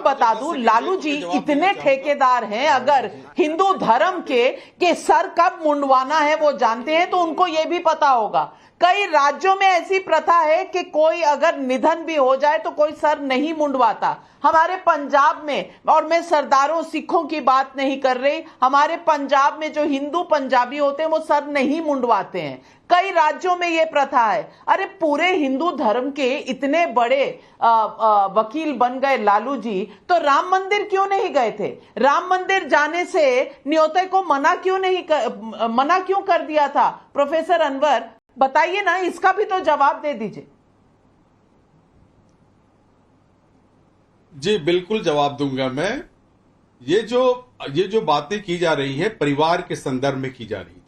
आपको बता दूं, लालू जी इतने ठेकेदार हैं, अगर हिंदू धर्म के सर कब मुंडवाना है वो जानते हैं, तो उनको यह भी पता होगा। कई राज्यों में ऐसी प्रथा है कि कोई अगर निधन भी हो जाए तो कोई सर नहीं मुंडवाता। हमारे पंजाब में, और मैं सरदारों सिखों की बात नहीं कर रही, हमारे पंजाब में जो हिंदू पंजाबी होते हैं वो सर नहीं मुंडवाते हैं। कई राज्यों में यह प्रथा है। अरे पूरे हिंदू धर्म के इतने बड़े वकील बन गए लालू जी, तो राम मंदिर क्यों नहीं गए थे? राम मंदिर जाने से न्योते को मना क्यों कर दिया था? प्रोफेसर अनवर बताइए ना, इसका भी तो जवाब दे दीजिए। जी बिल्कुल जवाब दूंगा मैं। ये जो बातें की जा रही है परिवार के संदर्भ में की जा रही थी।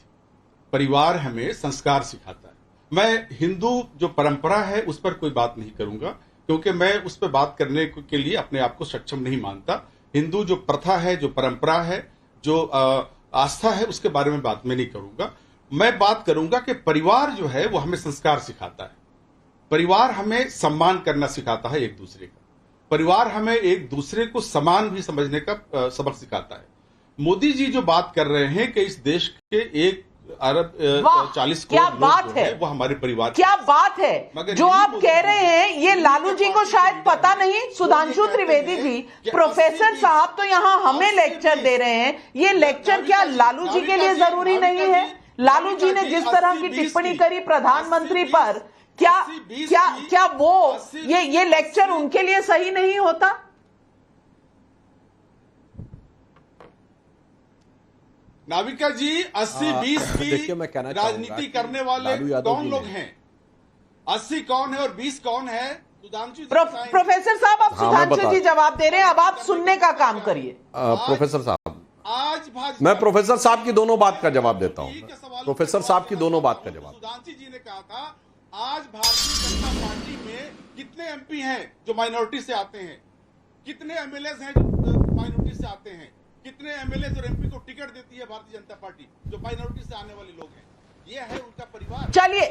परिवार हमें संस्कार सिखाता है। मैं हिंदू जो परंपरा है उस पर कोई बात नहीं करूंगा, क्योंकि मैं उस पर बात करने के लिए अपने आप को सक्षम नहीं मानता। हिंदू जो प्रथा है, जो परंपरा है, जो आस्था है, उसके बारे में बात मैं नहीं करूंगा। मैं बात करूंगा कि परिवार जो है वो हमें संस्कार सिखाता है। परिवार हमें सम्मान करना सिखाता है एक दूसरे का। परिवार हमें एक दूसरे को समान भी समझने का सबक सिखाता है। मोदी जी जो बात कर रहे हैं कि इस देश के 1 अरब 40 करोड़ लोग है वो हमारे परिवार। क्या बात है जो आप कह रहे हैं, ये लालू जी को शायद पता नहीं। सुधांशु त्रिवेदी जी, प्रोफेसर साहब तो यहाँ हमें लेक्चर दे रहे हैं। ये लेक्चर क्या लालू जी के लिए जरूरी नहीं है? लालू जी ने जिस तरह की टिप्पणी करी प्रधानमंत्री पर, क्या वो ये लेक्चर उनके लिए सही नहीं होता? नाविका जी 80-20 की राजनीति करने वाले कौन लोग हैं? 80 कौन है और 20 कौन है? सुधांशु प्रोफेसर साहब, आप सुधांशु जी जवाब दे रहे हैं, अब आप सुनने का काम करिए। प्रोफेसर साहब, मैं प्रोफेसर साहब की दोनों बात का जवाब देता हूं। प्रोफेसर साहब की दोनों बात का जवाब। सुधांशु जी ने कहा था आज भारतीय जनता पार्टी में कितने एमपी हैं जो माइनॉरिटी से आते हैं, कितने एमएलए हैं जो माइनॉरिटी से आते हैं, कितने एमएलए और एमपी को टिकट देती है भारतीय जनता पार्टी जो माइनॉरिटी से आने वाले लोग हैं। ये है उनका परिवार। चलिए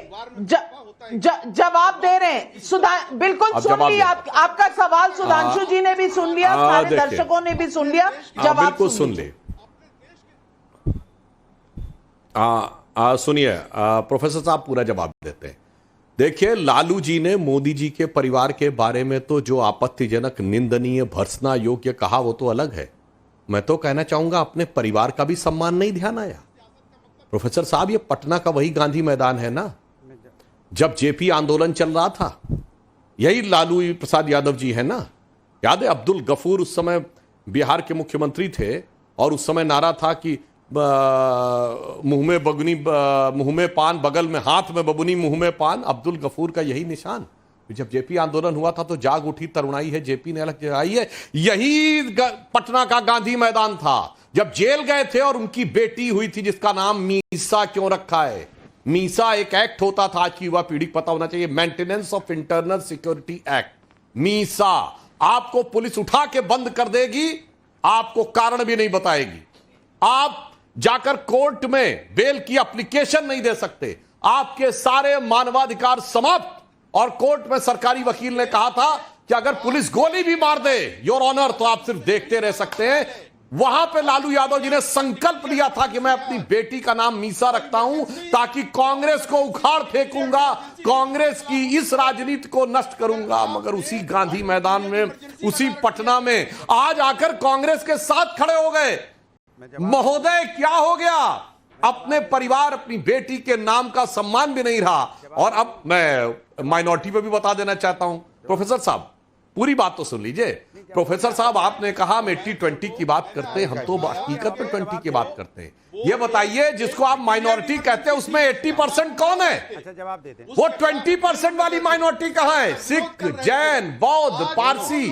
जवाब दे रहे हैं। बिल्कुल सुन लिया आपका सवाल, सुधांशु जी ने भी सुन लिया, सारे दर्शकों ने भी सुन लिया। जवाब सुन ले। सुनिए, प्रोफेसर साहब पूरा जवाब देते हैं। देखिए, लालू जी ने मोदी जी के परिवार के बारे में तो जो आपत्तिजनक, निंदनीय, भर्त्सना योग्य कहा वो तो अलग है। मैं तो कहना चाहूंगा अपने परिवार का भी सम्मान नहीं ध्यान आया। प्रोफेसर साहब, ये पटना का वही गांधी मैदान है ना, जब जेपी आंदोलन चल रहा था, यही लालू प्रसाद यादव जी है ना। याद है, अब्दुल गफूर उस समय बिहार के मुख्यमंत्री थे और उस समय नारा था कि मुंह में बगुनी, मुंह में पान, बगल में हाथ में बबुनी, मुंह में पान। अब्दुल गफूर का यही निशान। जब जेपी आंदोलन हुआ था तो जाग उठी तरुणाई है, जेपी ने अलग जगाई है। यही पटना का गांधी मैदान था जब जेल गए थे और उनकी बेटी हुई थी जिसका नाम मीसा क्यों रखा है। मीसा एक एक्ट होता था, आज की युवा पीढ़ी को पता होना चाहिए, maintenance of internal security act. Misa, आपको पुलिस उठा के बंद कर देगी, आपको कारण भी नहीं बताएगी। आप जाकर कोर्ट में बेल की एप्लीकेशन नहीं दे सकते, आपके सारे मानवाधिकार समाप्त। और कोर्ट में सरकारी वकील ने कहा था कि अगर पुलिस गोली भी मार दे योर ऑनर तो आप सिर्फ देखते रह सकते हैं। वहां पे लालू यादव जी ने संकल्प लिया था कि मैं अपनी बेटी का नाम मीसा रखता हूं ताकि कांग्रेस को उखाड़ फेंकूंगा, कांग्रेस की इस राजनीति को नष्ट करूंगा। मगर उसी गांधी मैदान में, उसी पटना में आज आकर कांग्रेस के साथ खड़े हो गए। महोदय, क्या हो गया? अपने परिवार, अपनी बेटी के नाम का सम्मान भी नहीं रहा। और अब मैं माइनॉरिटी पे भी बता देना चाहता हूं। प्रोफेसर साहब, पूरी बात तो सुन लीजिए। प्रोफेसर साहब, आपने कहा हम 80-20 की बात करते हैं, हम तो हकीकत में 20 की बात करते हैं। ये बताइए, जिसको आप माइनॉरिटी कहते हैं उसमें 80% कौन है? अच्छा, जवाब देते हैं। वो 20% वाली माइनॉरिटी कहां है? सिख, जैन, बौद्ध, पारसी,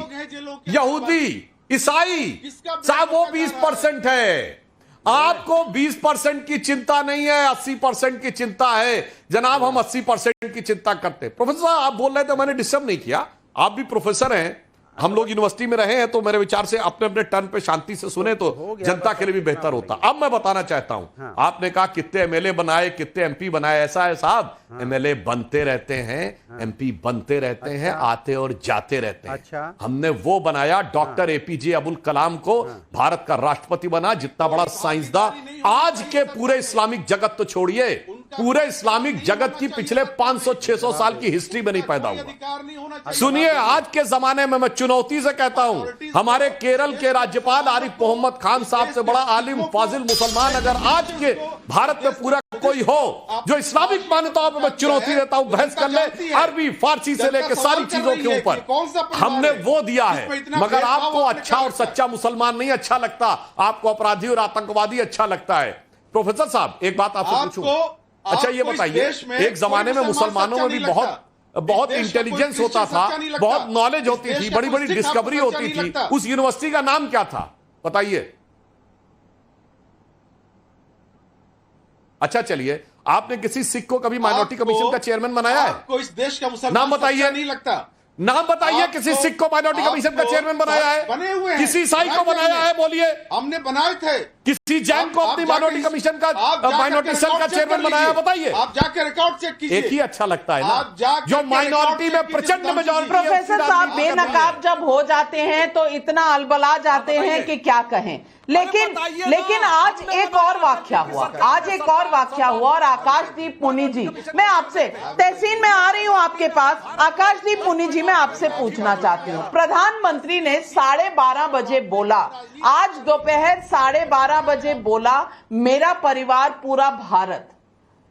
यहूदी, ईसाई साहब, वो 20% है। आपको 20% की चिंता नहीं है, 80% की चिंता है। जनाब, हम 80% की चिंता करते हैं। प्रोफेसर साहब, आप बोल रहे थे, मैंने डिस्टर्ब नहीं किया, आप भी प्रोफेसर हैं। हम लोग यूनिवर्सिटी में रहे हैं तो मेरे विचार से अपने अपने टर्न पे शांति से सुने तो जनता के लिए भी बेहतर होता। अब मैं बताना चाहता हूं, आपने कहा कितने एमएलए बनाए, कितने एमपी बनाए। ऐसा है साहब, एमएलए बनते रहते हैं, एमपी बनते रहते हैं, आते और जाते रहते हैं। हमने वो बनाया डॉक्टर एपीजे अब्दुल कलाम को, भारत का राष्ट्रपति बना, जितना बड़ा साइंसदान। आज के पूरे इस्लामिक जगत तो छोड़िए, पूरे इस्लामिक जगत की पिछले 500-600 साल की हिस्ट्री में नहीं पैदा हुआ। सुनिए, आज के जमाने में मैं चुनौती से कहता हूं, हमारे केरल के राज्यपाल आरिफ मोहम्मद खान साहब से बड़ा आलिम फाजिल मुसलमान अगर आज के भारत में पूरा कोई हो जो इस्लामिक मान्यताओं पर मैं चुनौती देता हूं, बहस कर ले, अरबी फारसी से लेकर सारी चीजों के ऊपर हमने वो दिया है। मगर आपको अच्छा और सच्चा मुसलमान नहीं अच्छा लगता, आपको अपराधी और आतंकवादी अच्छा लगता है। प्रोफेसर साहब, एक बात आपसे पूछूं, अच्छा ये बताइए, एक जमाने में मुसलमानों में भी बहुत इंटेलिजेंस होता था, बहुत नॉलेज होती थी, बड़ी बड़ी डिस्कवरी होती थी। उस यूनिवर्सिटी का नाम क्या था बताइए? अच्छा चलिए, आपने किसी सिख को कभी माइनॉरिटी कमीशन का चेयरमैन बनाया है? आपको इस देश का मुसलमान नाम बताइए, नहीं लगता? नाम बताइए, किसी सिख को माइनॉरिटी कमीशन का चेयरमैन बनाया है? बने हुए हैं। किसी ईसाई को बनाया है? बोलिए। हमने बनाए थे। किसी जैन को अपनी माइनॉरिटी कमीशन का, माइनॉरिटी सेल का चेयरमैन बनाया? बताइए। आप जाके रिकॉर्ड चेक कीजिए। एक ही अच्छा लगता है ना, जो माइनॉरिटी में प्रचंड मेजॉरिटी। प्रोफेसर साहब बेनकाब जब हो जाते हैं तो इतना अलबला जाते हैं कि क्या कहें। लेकिन आज एक और वाकया हुआ, और आकाशदीप मुनि जी, मैं आपसे तहसीन में आ रही हूं आपके पास। आकाशदीप मुनि जी, मैं आपसे पूछना चाहती हूं, प्रधानमंत्री ने 12:30 बजे बोला, आज दोपहर 12:30 बजे बोला, मेरा परिवार पूरा भारत,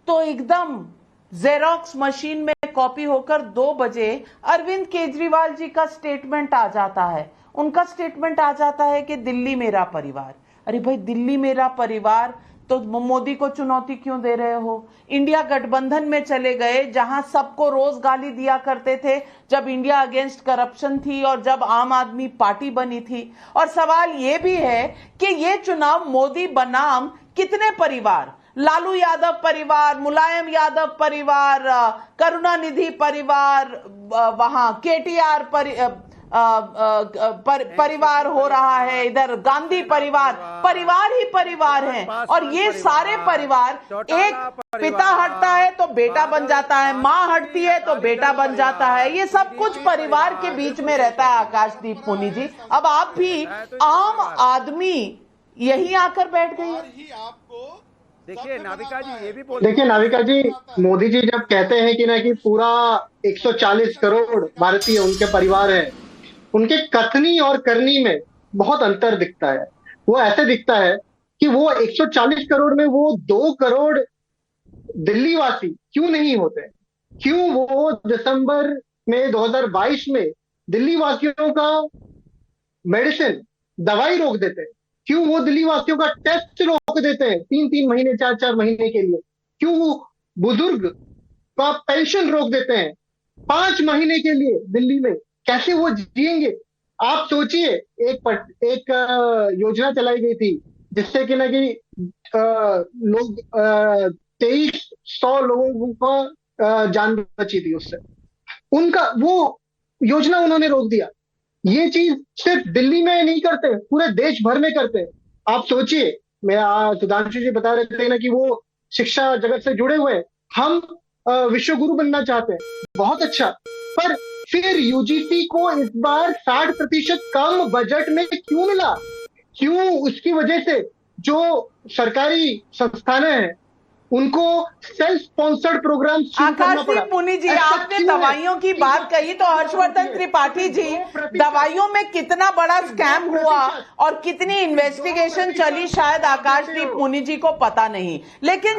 तो एकदम जेरोक्स मशीन में कॉपी होकर 2 बजे अरविंद केजरीवाल जी का स्टेटमेंट आ जाता है। उनका स्टेटमेंट आ जाता है कि दिल्ली मेरा परिवार। अरे भाई, दिल्ली मेरा परिवार तो मोदी को चुनौती क्यों दे रहे हो? इंडिया गठबंधन में चले गए, जहां सबको रोज गाली दिया करते थे जब इंडिया अगेंस्ट करप्शन थी और जब आम आदमी पार्टी बनी थी। और सवाल यह भी है कि ये चुनाव मोदी बनाम कितने परिवार, लालू यादव परिवार, मुलायम यादव परिवार, करुणानिधि परिवार, वहां केटीआर परिवार हो रहा है, इधर गांधी परिवार ही परिवार हैं। और ये सारे परिवार, एक पिता हटता है तो बेटा बन जाता है, मां हटती है तो बेटा बन जाता है, ये सब कुछ परिवार के बीच में रहता है। आकाशदीप मुनि जी, अब आप भी आम आदमी यही आकर बैठ गई है। देखिए नाविका जी, मोदी जी जब कहते हैं कि पूरा 140 करोड़ भारतीय उनके परिवार है, उनके कथनी और करनी में बहुत अंतर दिखता है। वो ऐसे दिखता है कि वो 140 करोड़ में वो 2 करोड़ दिल्ली वासी क्यों नहीं होते? क्यों वो दिसंबर में 2022 में दिल्ली वासियों का मेडिसिन, दवाई रोक देते हैं? क्यों वो दिल्ली वासियों का टेस्ट रोक देते हैं 3-3 महीने, 4-4 महीने के लिए? क्यों वो बुजुर्ग का पेंशन रोक देते हैं 5 महीने के लिए दिल्ली में? कैसे वो जिएंगे? आप सोचिए, एक योजना चलाई गई थी जिससे कि लोग 2300 लोगों का जान बची थी उससे। उनका वो योजना उन्होंने रोक दिया। ये चीज सिर्फ दिल्ली में नहीं करते, पूरे देश भर में करते हैं। आप सोचिए, सुधांशु जी बता रहे थे कि वो शिक्षा जगत से जुड़े हुए हैं। हम विश्व गुरु बनना चाहते हैं, बहुत अच्छा, पर फिर यूजीसी को इस बार 60% कम बजट में क्यों मिला? क्यों? उसकी वजह से जो सरकारी संस्थानें हैं उनको सेल्फ स्पॉन्सर्ड प्रोग्राम शुरू करना पड़ा। आकाशदीप मुनि जी, आपने दवाइयों की बात कही तो हर्षवर्धन त्रिपाठी जी, दवाइयों में कितना बड़ा स्कैम हुआ और कितनी इन्वेस्टिगेशन चली, शायद आकाशदीप मुनि जी को पता नहीं। लेकिन